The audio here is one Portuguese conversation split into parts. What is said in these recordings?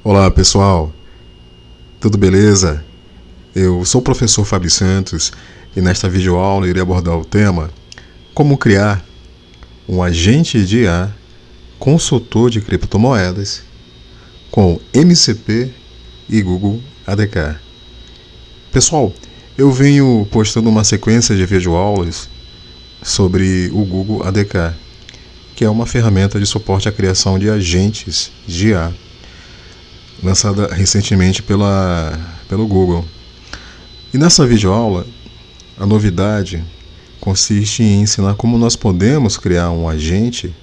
Olá pessoal, tudo beleza? Eu sou o professor Fábio Santos e nesta videoaula irei abordar o tema como criar um agente de IA consultor de criptomoedas com MCP e Google ADK. Pessoal, eu venho postando uma sequência de videoaulas sobre o Google ADK, que é uma ferramenta de suporte à criação de agentes de IA lançada recentemente pelo Google. E nessa videoaula, a novidade consiste em ensinar como nós podemos criar um agente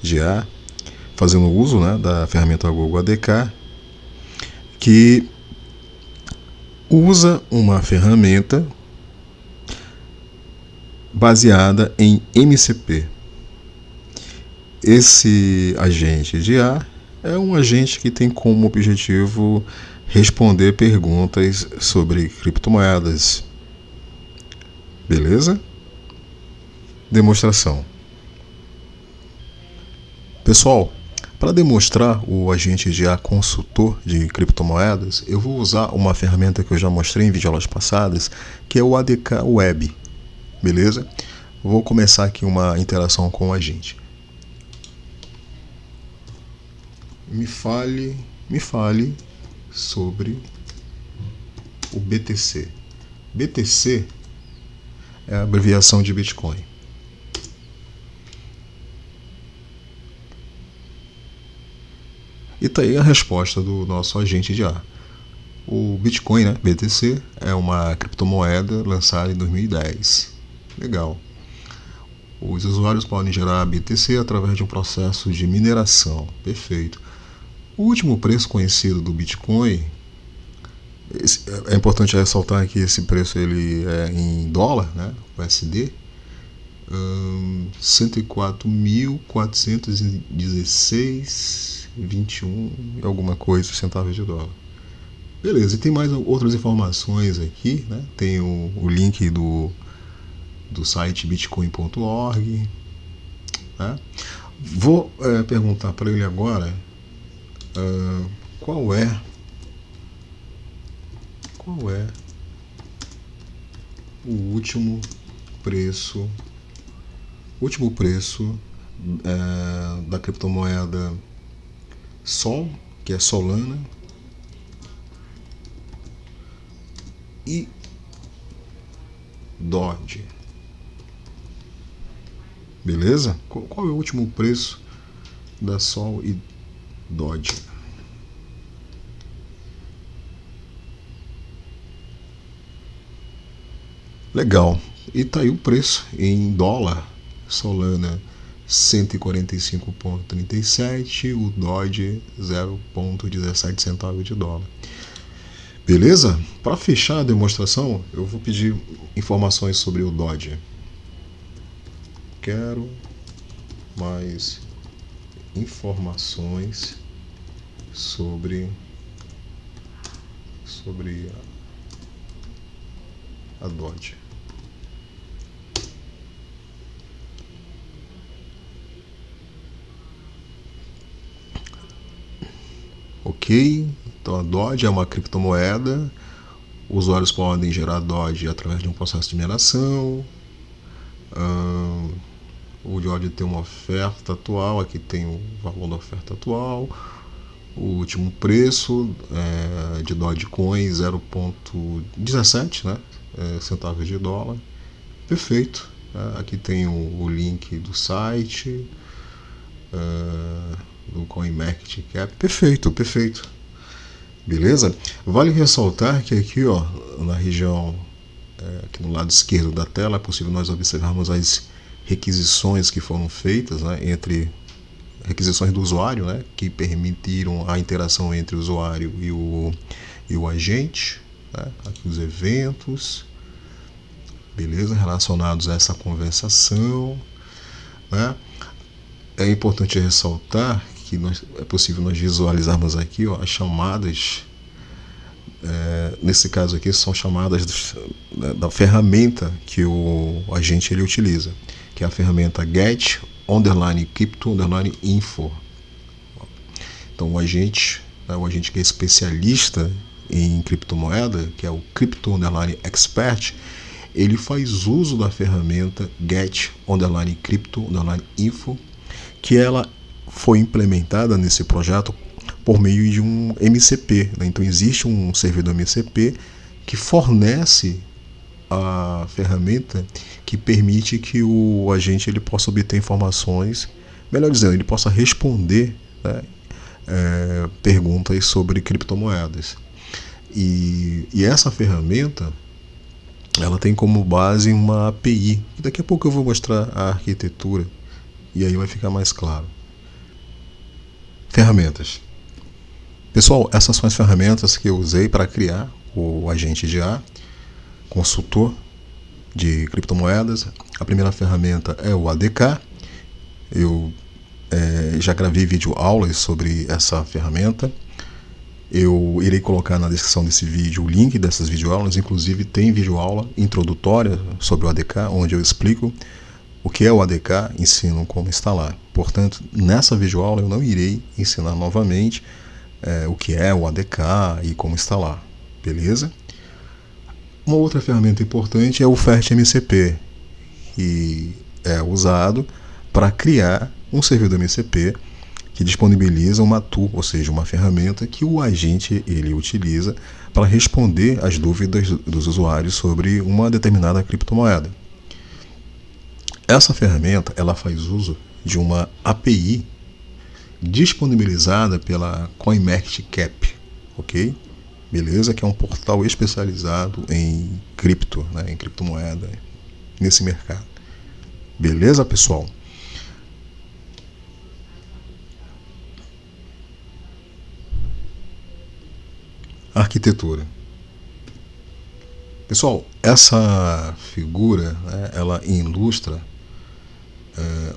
de IA, fazendo uso da ferramenta Google ADK, que usa uma ferramenta baseada em MCP. Esse agente de IA é um agente que tem como objetivo responder perguntas sobre criptomoedas. Beleza? Demonstração. Pessoal, para demonstrar o agente de IA consultor de criptomoedas, eu vou usar uma ferramenta que eu já mostrei em videoaulas passadas, que é o ADK Web. Beleza? Vou começar aqui uma interação com o agente. Me fale sobre o BTC. BTC é a abreviação de Bitcoin. E tá aí a resposta do nosso agente de IA. O Bitcoin, BTC, é uma criptomoeda lançada em 2010. Legal. Os usuários podem gerar BTC através de um processo de mineração. Perfeito. O último preço conhecido do Bitcoin, é importante ressaltar que esse preço ele é em dólar, USD, 104.416,21 alguma coisa centavos de dólar. Beleza, e tem mais outras informações aqui, Tem o link do site bitcoin.org. Vou perguntar para ele agora qual é o último preço da criptomoeda Sol, que é Solana, e Doge. Beleza? Qual é o último preço da Sol e Doge? Legal. E tá aí o preço em dólar. Solana 145,37, o Doge 0,17 centavos de dólar. Beleza? Para fechar a demonstração, eu vou pedir informações sobre o Doge. Quero mais informações sobre a Doge. Ok, então a Doge é uma criptomoeda. Usuários podem gerar Doge através de um processo de mineração. O Doge tem uma oferta atual, aqui tem o valor da oferta atual. O último preço de Dogecoin 0,17 centavos de dólar. Perfeito. Aqui tem o link do site, do CoinMarketCap. Perfeito. Beleza? Vale ressaltar que aqui, na região, aqui no lado esquerdo da tela, é possível nós observarmos as requisições que foram feitas, entre requisições do usuário, que permitiram a interação entre o usuário e o agente, aqui os eventos, beleza, relacionados a essa conversação, É importante ressaltar que é possível nós visualizarmos aqui as chamadas. Nesse caso aqui são chamadas da ferramenta que o agente ele utiliza, que é a ferramenta get_crypto_info. Então o agente né, o agente que é especialista em criptomoeda, que é o Crypto_Expert, ele faz uso da ferramenta get_crypto_info, que ela foi implementada nesse projeto por meio de um MCP. Né? Então existe um servidor MCP que fornece a ferramenta que permite que o agente ele possa obter informações, melhor dizendo, ele possa responder, né, perguntas sobre criptomoedas. E essa ferramenta ela tem como base uma API. Daqui a pouco eu vou mostrar a arquitetura e aí vai ficar mais claro. Ferramentas. Pessoal, essas são as ferramentas que eu usei para criar o agente de IA, consultor de criptomoedas. A primeira ferramenta é o ADK. Eu já gravei vídeo aulas sobre essa ferramenta. Eu irei colocar na descrição desse vídeo o link dessas videoaulas. Inclusive tem videoaula introdutória sobre o ADK, onde eu explico o que é o ADK, ensino como instalar. Portanto, nessa videoaula eu não irei ensinar novamente o que é o ADK e como instalar, beleza? Uma outra ferramenta importante é o FertMCP, que é usado para criar um servidor MCP que disponibiliza uma tool, ou seja, uma ferramenta que o agente ele utiliza para responder às dúvidas dos usuários sobre uma determinada criptomoeda. Essa ferramenta ela faz uso de uma API disponibilizada pela CoinMarketCap, ok? Beleza? Que é um portal especializado em cripto, né, em criptomoeda, nesse mercado. Beleza, pessoal? Arquitetura. Pessoal, essa figura, né, ela ilustra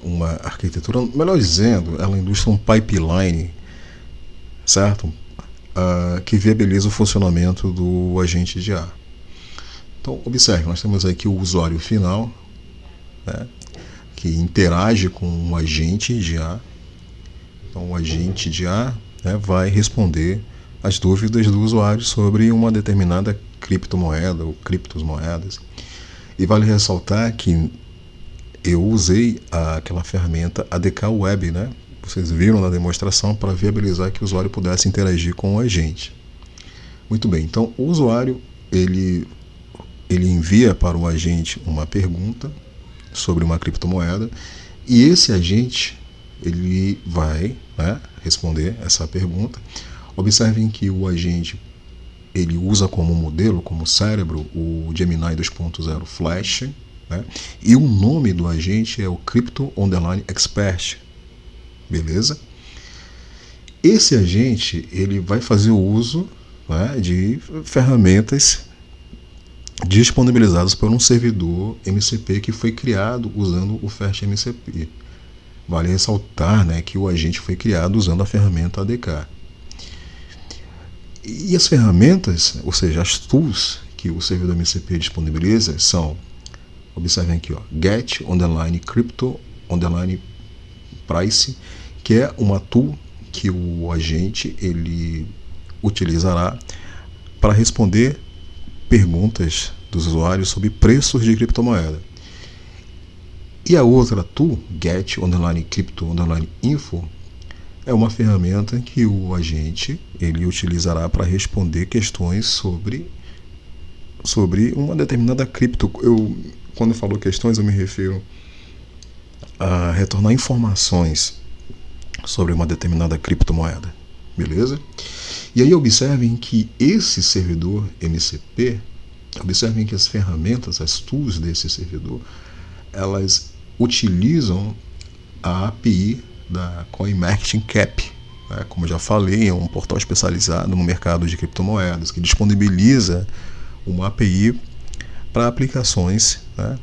uma arquitetura, melhor dizendo, ela ilustra um pipeline, certo? Que viabiliza o funcionamento do agente de IA. Então, observe, nós temos aqui o usuário final, né, que interage com o agente de IA. Então, o agente de IA, né, vai responder as dúvidas do usuário sobre uma determinada criptomoeda ou criptomoedas. E vale ressaltar que eu usei aquela ferramenta ADK Web, né? Vocês viram na demonstração, para viabilizar que o usuário pudesse interagir com o agente. Muito bem, então o usuário ele envia para o agente uma pergunta sobre uma criptomoeda e esse agente ele vai, né, responder essa pergunta. Observem que o agente ele usa como modelo, como cérebro, o Gemini 2.0 Flash, né? E o nome do agente é o Crypto_Expert, beleza? Esse agente ele vai fazer o uso, né, de ferramentas disponibilizadas por um servidor MCP que foi criado usando o FertMCP. Vale ressaltar, né, que o agente foi criado usando a ferramenta ADK. E as ferramentas, ou seja, as tools que o servidor MCP disponibiliza são, observem aqui, ó, get_crypto_price, que é uma tool que o agente ele utilizará para responder perguntas dos usuários sobre preços de criptomoeda. E a outra tool, get_crypto_info, é uma ferramenta que o agente ele utilizará para responder questões sobre uma determinada cripto. Quando eu falo questões, eu me refiro a retornar informações sobre uma determinada criptomoeda, beleza? E aí observem que esse servidor MCP, observem que as ferramentas, as tools desse servidor, elas utilizam a API da CoinMarketCap, né? Como eu já falei, é um portal especializado no mercado de criptomoedas que disponibiliza uma API para aplicações, né,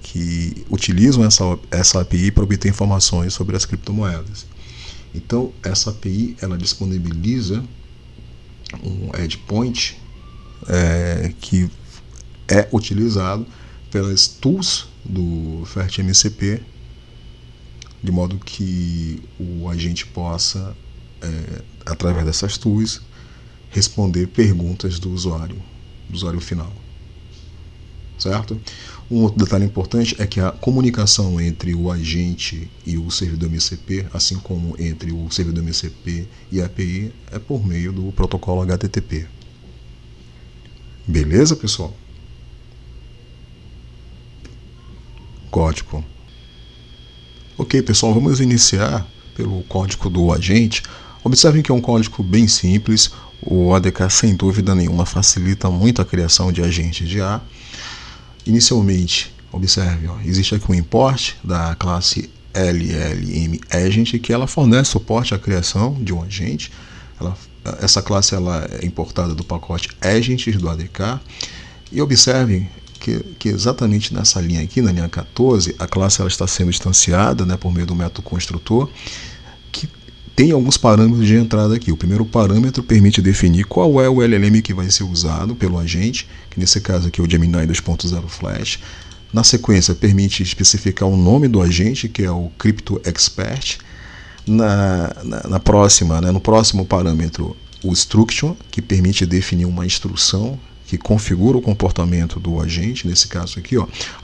que utilizam essa API para obter informações sobre as criptomoedas. Então, essa API ela disponibiliza um endpoint que é utilizado pelas tools do FertMCP, de modo que o agente possa através dessas tools, responder perguntas do usuário final. Certo? Um outro detalhe importante é que a comunicação entre o agente e o servidor MCP, assim como entre o servidor MCP e a API, é por meio do protocolo HTTP. Beleza, pessoal? Código. Ok, pessoal, vamos iniciar pelo código do agente. Observem que é um código bem simples. O ADK, sem dúvida nenhuma, facilita muito a criação de agentes de IA. Inicialmente, observe, existe aqui um import da classe LLM Agent, que ela fornece suporte à criação de um agente. Essa classe ela é importada do pacote Agents do ADK. E observem que exatamente nessa linha aqui, na linha 14, a classe ela está sendo instanciada, né, por meio do método construtor, que tem alguns parâmetros de entrada aqui. O primeiro parâmetro permite definir qual é o LLM que vai ser usado pelo agente, que nesse caso aqui é o Gemini 2.0 Flash. Na sequência, permite especificar o nome do agente, que é o Crypto Expert. Na próxima, né, no próximo parâmetro, o Instruction, que permite definir uma instrução que configura o comportamento do agente, nesse caso aqui,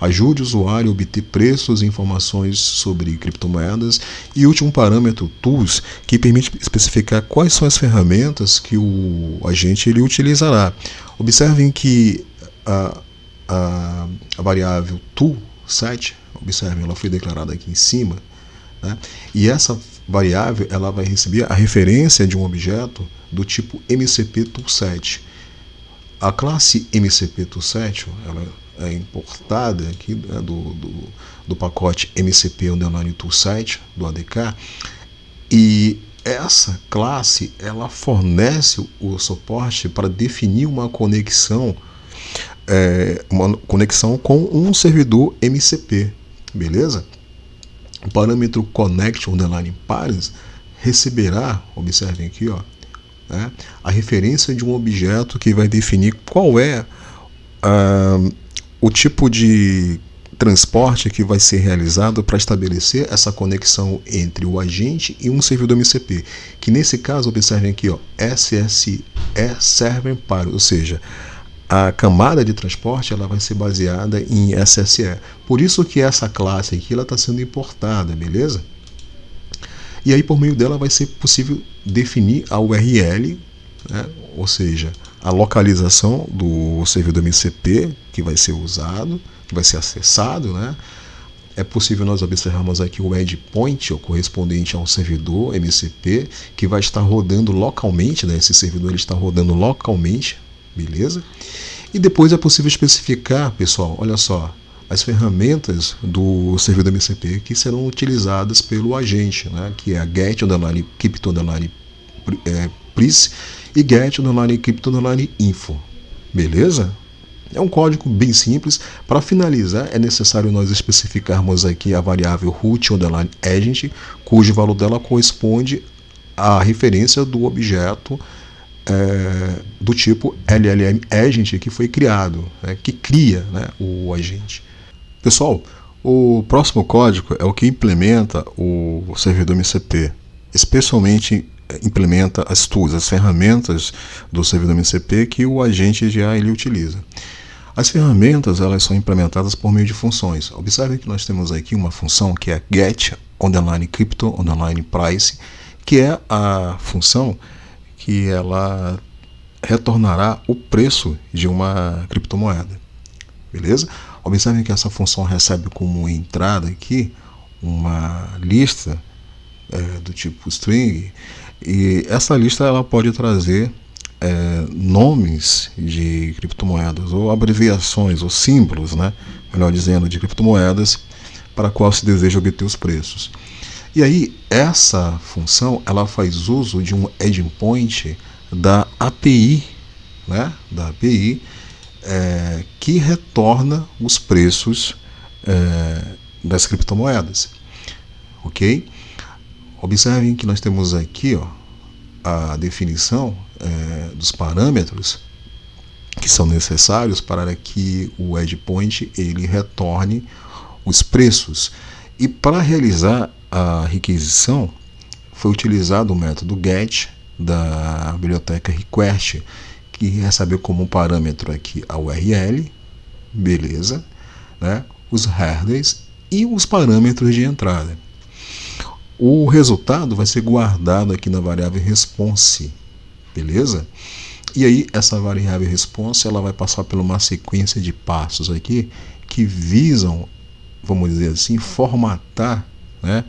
ajude o usuário a obter preços e informações sobre criptomoedas. E último parâmetro, Tools, que permite especificar quais são as ferramentas que o agente ele utilizará. Observem que a variável toolset, observem, ela foi declarada aqui em cima, né? E essa variável ela vai receber a referência de um objeto do tipo MCP toolset. A classe MCP toolset ela é importada aqui, né, do pacote MCP toolset do ADK, e essa classe ela fornece o suporte para definir uma conexão com um servidor MCP, beleza? O parâmetro connect_parents receberá, observem aqui, a referência de um objeto que vai definir qual é o tipo de transporte que vai ser realizado para estabelecer essa conexão entre o agente e um servidor MCP, que nesse caso, observem aqui, SSE Server Parent, ou seja, a camada de transporte ela vai ser baseada em SSE. Por isso que essa classe aqui está sendo importada, beleza? E aí, por meio dela, vai ser possível definir a URL, né? Ou seja, a localização do servidor MCP que vai ser usado, que vai ser acessado, né? É possível nós observarmos aqui o endpoint, correspondente a um servidor MCP, que vai estar rodando localmente, né? Esse servidor ele está rodando localmente, beleza? E depois é possível especificar, pessoal, olha só, as ferramentas do servidor MCP que serão utilizadas pelo agente, né, que é a get_crypto_price e get_crypto_info. Beleza? É um código bem simples. Para finalizar, é necessário nós especificarmos aqui a variável root_agent, cujo valor dela corresponde à referência do objeto do tipo LLM Agent que foi criado, né, que cria, né, o agente. Pessoal, o próximo código é o que implementa o servidor MCP, especialmente implementa as tools, as ferramentas do servidor MCP que o agente já ele utiliza. As ferramentas elas são implementadas por meio de funções. Observe que nós temos aqui uma função que é get_crypto_price, que é a função que ela retornará o preço de uma criptomoeda. Beleza? Observem que essa função recebe como entrada aqui uma lista do tipo string, e essa lista ela pode trazer nomes de criptomoedas ou abreviações ou símbolos, né, melhor dizendo, de criptomoedas para a qual se deseja obter os preços. E aí essa função ela faz uso de um endpoint da API, né, que retorna os preços das criptomoedas, ok? Observem que nós temos aqui a definição dos parâmetros que são necessários para que o endpoint ele retorne os preços. E para realizar a requisição foi utilizado o método GET da biblioteca request, que recebe como parâmetro aqui a URL, beleza, né? Os headers e os parâmetros de entrada. O resultado vai ser guardado aqui na variável response, beleza? E aí essa variável response ela vai passar por uma sequência de passos aqui que visam, vamos dizer assim, formatar, né,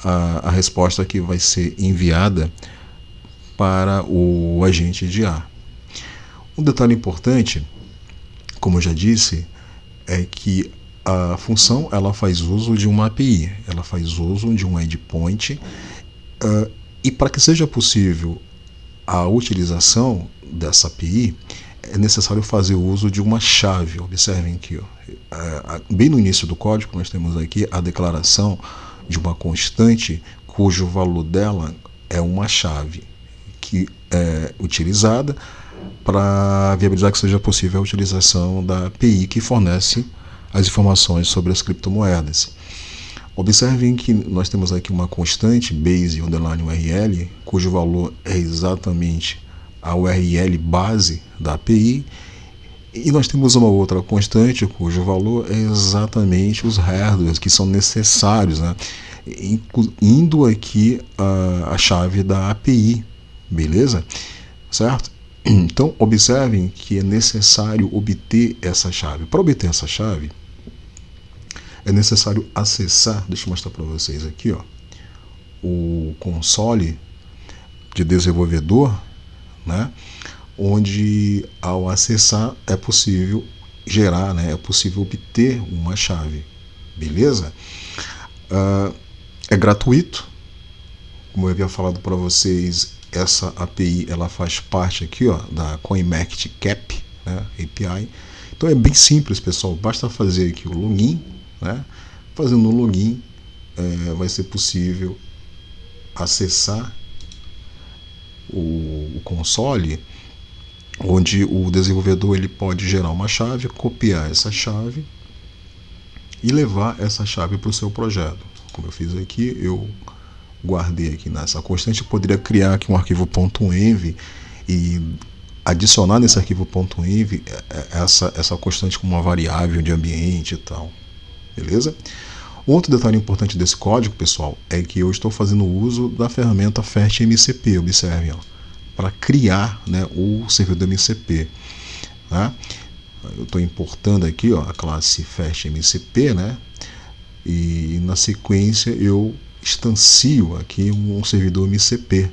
a resposta que vai ser enviada para o agente de IA. Um detalhe importante, como eu já disse, é que a função ela faz uso de uma API, ela faz uso de um endpoint, e para que seja possível a utilização dessa API, é necessário fazer uso de uma chave. Observem aqui, bem no início do código, nós temos aqui a declaração de uma constante cujo valor dela é uma chave que é utilizada para viabilizar que seja possível a utilização da API que fornece as informações sobre as criptomoedas. Observem que nós temos aqui uma constante base underline URL, cujo valor é exatamente a URL base da API, e nós temos uma outra constante cujo valor é exatamente os hardwares que são necessários, né? Indo aqui a chave da API, beleza? Certo? Então, observem que é necessário obter essa chave. Para obter essa chave, é necessário acessar, deixa eu mostrar para vocês aqui, ó, o console de desenvolvedor, né, onde ao acessar é possível gerar, né, é possível obter uma chave, beleza? É gratuito, como eu havia falado para vocês, essa API ela faz parte aqui, ó, da CoinMarketCap, né, API. Então é bem simples, pessoal, basta fazer aqui o login, né? Fazendo o login vai ser possível acessar o console, onde o desenvolvedor ele pode gerar uma chave, copiar essa chave e levar essa chave para o seu projeto. Como eu fiz aqui, eu guardei aqui nessa constante, eu poderia criar aqui um arquivo .env e adicionar nesse arquivo .env essa constante como uma variável de ambiente e tal, beleza? Outro detalhe importante desse código, pessoal, é que eu estou fazendo uso da ferramenta FastMCP, observem, para criar, né, o servidor MCP, tá? Eu estou importando aqui, ó, a classe FastMCP, né, e na sequência eu instancio aqui um servidor MCP.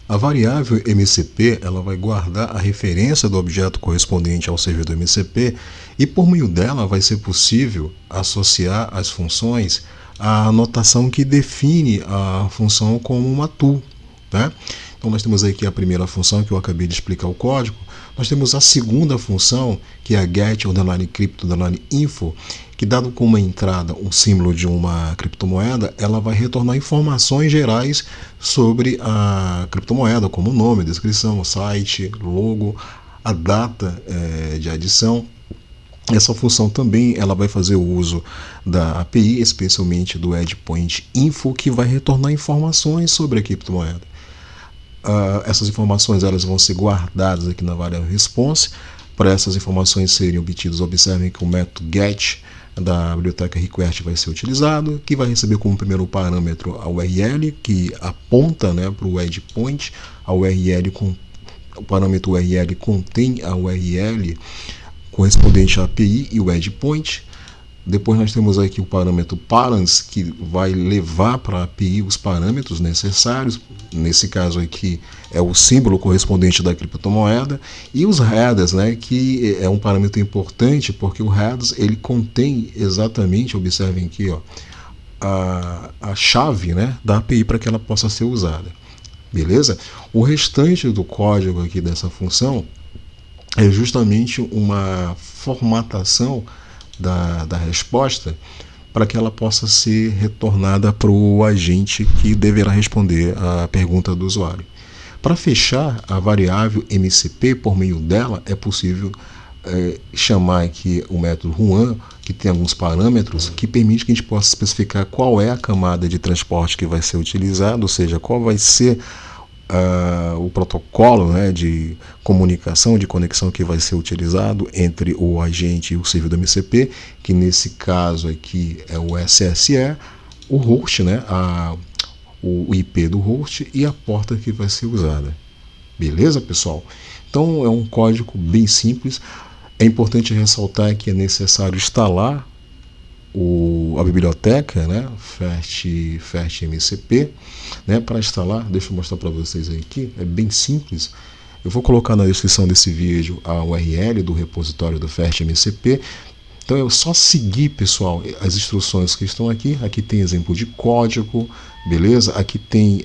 A variável MCP ela vai guardar a referência do objeto correspondente ao servidor MCP e por meio dela vai ser possível associar as funções à notação que define a função como uma tool, né? Então nós temos aqui a primeira função que eu acabei de explicar o código. Nós temos a segunda função, que é a get_crypto_info, que dado com uma entrada, um símbolo de uma criptomoeda, ela vai retornar informações gerais sobre a criptomoeda, como o nome, descrição, o site, logo, a data de adição. Essa função também ela vai fazer uso da API, especialmente do endpoint info, que vai retornar informações sobre a criptomoeda. Essas informações elas vão ser guardadas aqui na variável response. Para essas informações serem obtidas, observem que o método get da biblioteca request vai ser utilizado, que vai receber como primeiro parâmetro a URL, que aponta, né, para o endpoint. O parâmetro URL contém a URL correspondente à API e o endpoint. Depois nós temos aqui o parâmetro params, que vai levar para a API os parâmetros necessários. Nesse caso aqui é o símbolo correspondente da criptomoeda. E os headers, né, que é um parâmetro importante, porque o headers ele contém exatamente, observem aqui, ó, a chave, né, da API para que ela possa ser usada. Beleza? O restante do código aqui dessa função é justamente uma formatação da resposta para que ela possa ser retornada para o agente que deverá responder a pergunta do usuário. Para fechar a variável MCP, por meio dela é possível chamar aqui o método Juan, que tem alguns parâmetros que permite que a gente possa especificar qual é a camada de transporte que vai ser utilizada, ou seja, qual vai ser o protocolo, né, de comunicação, de conexão que vai ser utilizado entre o agente e o servidor MCP, que nesse caso aqui é o SSE, o host, né, o IP do host e a porta que vai ser usada. Beleza, pessoal? Então é um código bem simples. É importante ressaltar que é necessário instalar a biblioteca, né, FastMCP, né, para instalar. Deixa eu mostrar para vocês aqui, é bem simples. Eu vou colocar na descrição desse vídeo a URL do repositório do FastMCP. Então é só seguir, pessoal, as instruções que estão aqui. Aqui tem exemplo de código, beleza? Aqui tem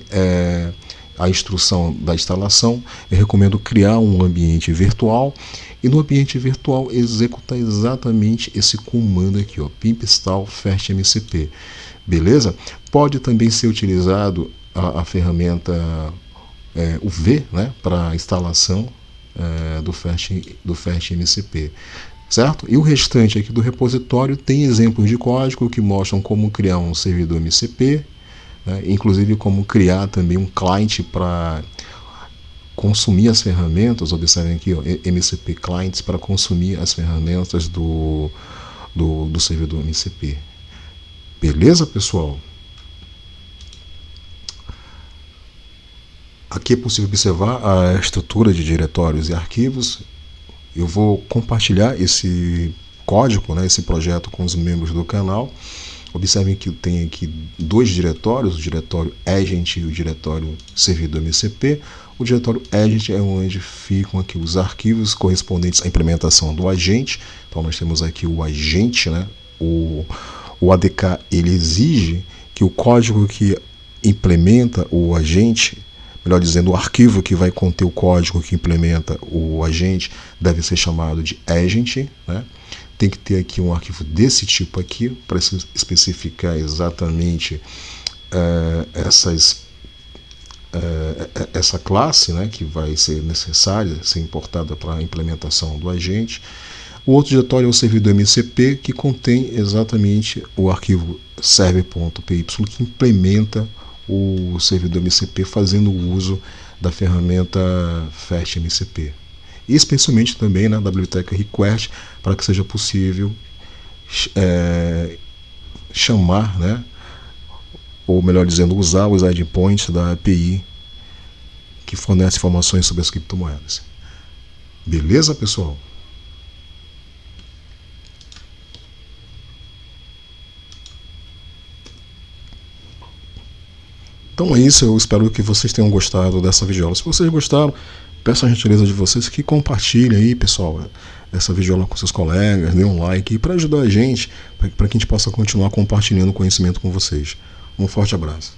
a instrução da instalação. Eu recomendo criar um ambiente virtual e no ambiente virtual executar exatamente esse comando aqui, ó, pip install fastmcp, beleza? Pode também ser utilizado a ferramenta o V, né, para instalação do fastmcp, certo? E o restante aqui do repositório tem exemplos de código que mostram como criar um servidor MCP, inclusive como criar também um client para consumir as ferramentas. Observem aqui, ó, MCP Clients para consumir as ferramentas do servidor MCP. Beleza, pessoal? Aqui é possível observar a estrutura de diretórios e arquivos. Eu vou compartilhar esse código, né, esse projeto com os membros do canal. Observem que tem aqui dois diretórios, o diretório agent e o diretório servidor MCP. O diretório agent é onde ficam aqui os arquivos correspondentes à implementação do agente. Então nós temos aqui o agente, né? O ADK ele exige que o código que implementa o agente, melhor dizendo, o arquivo que vai conter o código que implementa o agente deve ser chamado de agent, né? Tem que ter aqui um arquivo desse tipo aqui para especificar exatamente essa classe, né, que vai ser necessária, ser importada para a implementação do agente. O outro diretório é o servidor MCP, que contém exatamente o arquivo server.py que implementa o servidor MCP fazendo uso da ferramenta FastMCP. E especialmente também na biblioteca request, para que seja possível chamar, né, ou melhor dizendo, usar os endpoints da API que fornece informações sobre as criptomoedas. Beleza, pessoal? Então é isso, eu espero que vocês tenham gostado dessa videoaula. Se vocês gostaram, peço a gentileza de vocês que compartilhem aí, pessoal, essa videoaula com seus colegas, dê um like para ajudar a gente, para que a gente possa continuar compartilhando conhecimento com vocês. Um forte abraço.